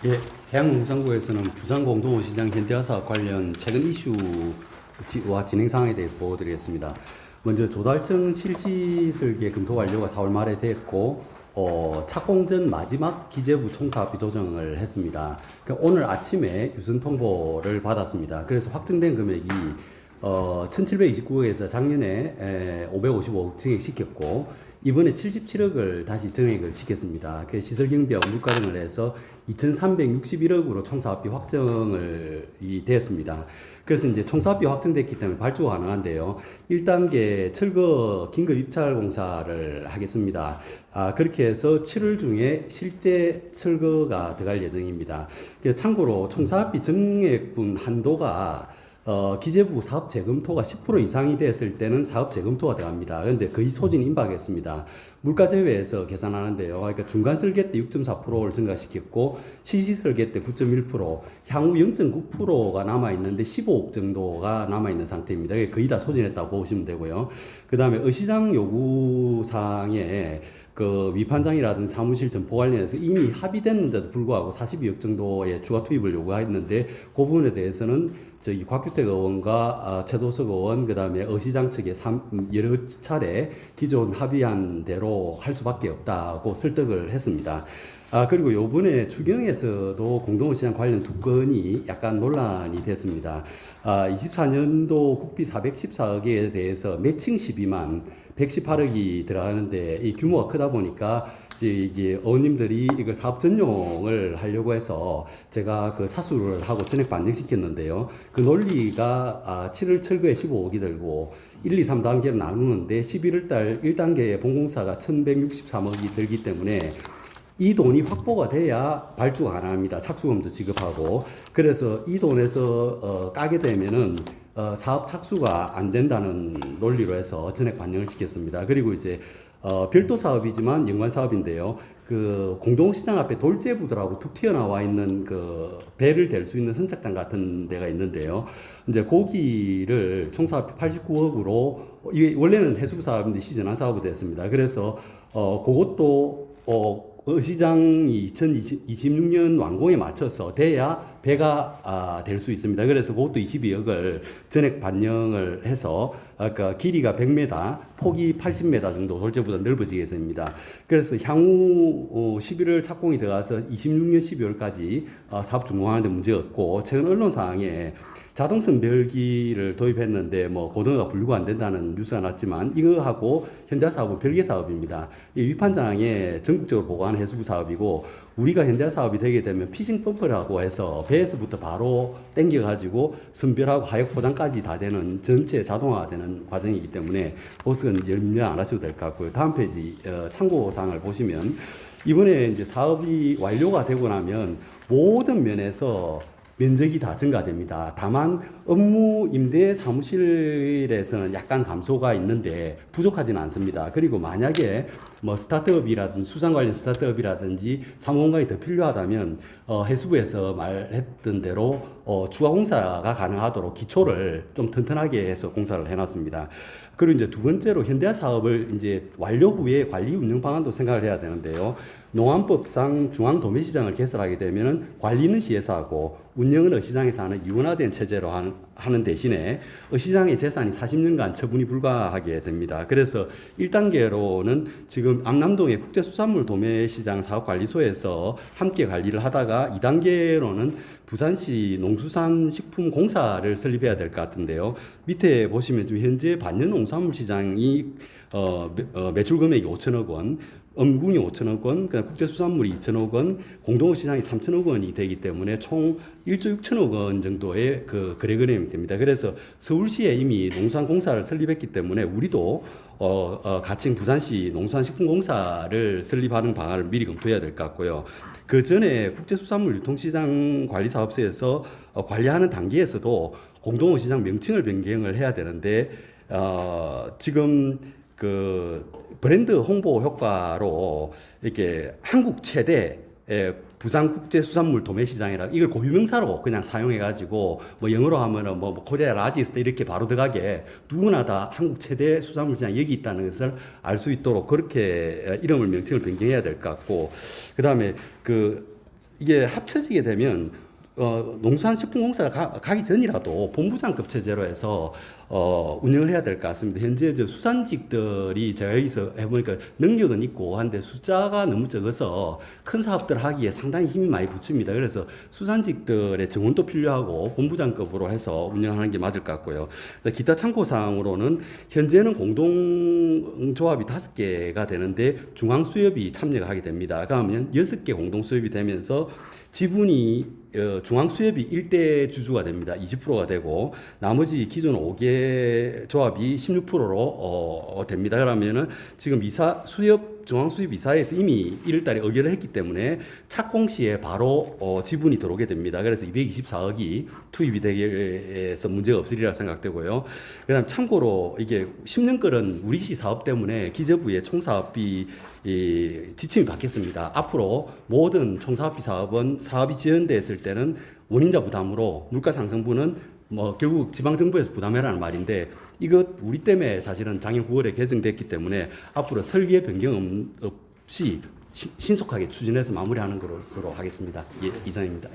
예, 해양농산부에서는 부산공동시장 현대화사업 관련 최근 이슈와 진행 상황에 대해서 보고드리겠습니다. 먼저 조달청 실시 설계 검토 완료가 4월 말에 됐고, 착공 전 마지막 기재부 총사업비 조정을 했습니다. 오늘 아침에 유선 통보를 받았습니다. 그래서 확정된 금액이 1729억에서 작년에 555억 증액시켰고, 이번에 77억을 다시 증액을 시켰습니다. 그 시설경비와 물가 등을 해서 2,361억으로 총사업비 확정을 되었습니다. 그래서 이제 총사업비 확정됐기 때문에 발주가 가능한데요. 1단계 철거 긴급 입찰 공사를 하겠습니다. 그렇게 해서 7월 중에 실제 철거가 들어갈 예정입니다. 참고로 총사업비 증액분 한도가 기재부 사업 재검토가 10% 이상이 됐을 때는 사업 재검토가 들어갑니다. 그런데 거의 소진 임박했습니다. 물가 제외해서 계산하는데요. 그러니까 중간 설계 때 6.4%를 증가시켰고, 시시 설계 때 9.1%, 향후 0.9%가 남아있는데 15억 정도가 남아있는 상태입니다. 거의 다 소진했다고 보시면 되고요. 그 다음에 의시장 요구사항에 그 위판장이라든지 사무실 점포 관련해서 이미 합의됐는데도 불구하고 42억 정도의 추가 투입을 요구했는데 그 부분에 대해서는 저기 곽규택 의원과 최도석 의원 그다음에 의시장 측에 여러 차례 기존 합의한 대로 할 수밖에 없다고 설득을 했습니다. 그리고 요번에 추경에서도 공동시장 관련 두 건이 약간 논란이 됐습니다. 24년도 국비 414억에 대해서 매칭 12만 118억이 들어가는데 이 규모가 크다 보니까 이게 의원님들이 이걸 사업 전용을 하려고 해서 제가 그 사수를 하고 전액 반영시켰는데요. 그 논리가 7월 철거에 15억이 들고 1, 2, 3단계로 나누는데 11월 달 1단계에 본공사가 1163억이 들기 때문에 이 돈이 확보가 돼야 발주가 가능합니다. 착수금도 지급하고. 그래서 이 돈에서 까게 되면은 사업 착수가 안 된다는 논리로 해서 전액 반영을 시켰습니다. 그리고 이제 별도 사업이지만 연관 사업인데요. 그 공동시장 앞에 돌제부들하고 툭 튀어나와 있는 그 배를 댈 수 있는 선착장 같은 데가 있는데요. 이제 고기를 총사업비 89억으로 이게 원래는 해수부 사업인데 시전한 사업이 됐습니다. 그래서 그것도 시장이 2026년 완공에 맞춰서 돼야 배가 될 수 있습니다. 그래서 그것도 22억을 전액 반영을 해서 아까 길이가 100m, 폭이 80m 정도 돌제보다 넓어지겠습니다. 그래서 향후 11월 착공이 들어가서 26년 12월까지 사업 준공하는 데 문제가 없고, 최근 언론사항에 자동선 별기를 도입했는데 뭐 고등어가 분류가 안 된다는 뉴스가 났지만 이거하고 현대 사업은 별개 사업입니다. 이 위판장에 전국적으로 보고하는 해수부 사업이고, 우리가 현대 사업이 되게 되면 피싱 펌프라고 해서 배에서부터 바로 땡겨가지고 선별하고 하역 포장까지 다 되는 전체 자동화되는 과정이기 때문에 그것은 염려 안 하셔도 될 것 같고요. 다음 페이지 참고사항을 보시면 이번에 이제 사업이 완료가 되고 나면 모든 면에서 면적이 다 증가됩니다. 다만 업무 임대 사무실에서는 약간 감소가 있는데 부족하지는 않습니다. 그리고 만약에 뭐 스타트업이라든지 수상 관련 스타트업이라든지 사무공간이 더 필요하다면 해수부에서 말했던 대로 추가 공사가 가능하도록 기초를 좀 튼튼하게 해서 공사를 해놨습니다. 그리고 이제 두 번째로 현대화 사업을 이제 완료 후에 관리 운영 방안도 생각을 해야 되는데요. 농안법상 중앙도매시장을 개설하게 되면 관리는 시에서 하고 운영은 어시장에서 하는 이원화된 체제로 하는 대신에 어시장의 재산이 40년간 처분이 불가하게 됩니다. 그래서 1단계로는 지금 암남동의 국제수산물 도매시장 사업관리소에서 함께 관리를 하다가 2단계로는 부산시 농수산식품공사를 설립해야 될 것 같은데요. 밑에 보시면 지금 현재 반년 농산물 시장이 매출 금액이 5천억 원, 엄궁이 5천억 원, 국제수산물이 2천억 원, 공동시장이 3천억 원이 되기 때문에 총 1조 6천억 원 정도의 그 거래 금액이 됩니다. 그래서 서울시에 이미 농산공사를 설립했기 때문에 우리도 가칭 부산시 농산식품공사를 설립하는 방안을 미리 검토해야 될 것 같고요. 그 전에 국제수산물 유통시장 관리사업소에서 관리하는 단계에서도 공동시장 명칭을 변경을 해야 되는데 지금 그 브랜드 홍보 효과로 이렇게 한국 최대 부산국제수산물 도매시장이라 이걸 고유명사로 그냥 사용해가지고 뭐 영어로 하면은 뭐 코리아 라지스트 이렇게 바로 들어가게 누구나 다 한국 최대 수산물시장 여기 있다는 것을 알 수 있도록 그렇게 이름을 명칭을 변경해야 될 것 같고, 그 다음에 그 이게 합쳐지게 되면 농수산식품공사가 가기 전이라도 본부장급 체제로 해서 운영을 해야 될 것 같습니다. 현재 수산직들이 제가 여기서 해보니까 능력은 있고 한데 숫자가 너무 적어서 큰 사업들 하기에 상당히 힘이 많이 붙입니다. 그래서 수산직들의 정원도 필요하고 본부장급으로 해서 운영하는 게 맞을 것 같고요. 기타 참고사항으로는 현재는 공동조합이 5개가 되는데 중앙수협이 참여가 하게 됩니다. 그러면 6개 공동수협이 되면서 지분이 중앙수협이 1대 주주가 됩니다. 20%가 되고 나머지 기존 5개 조합이 16%로 됩니다. 그러면은 지금 중앙수협 이사에서 이미 1월달에 의결을 했기 때문에 착공시에 바로 지분이 들어오게 됩니다. 그래서 224억이 투입이 되기에서 문제가 없으리라 생각되고요. 그다음 참고로 이게 10년 끓은 우리시 사업 때문에 기재부의 총사업비 지침이 바뀌었습니다. 앞으로 모든 총사업비 사업은 사업이 지연됐을 때는 원인자 부담으로 물가상승분은 결국 지방정부에서 부담해라는 말인데 이것 우리 때문에 사실은 작년 9월에 개정됐기 때문에 앞으로 설계 변경 없이 신속하게 추진해서 마무리하는 것으로 하겠습니다. 예, 이상입니다. 예.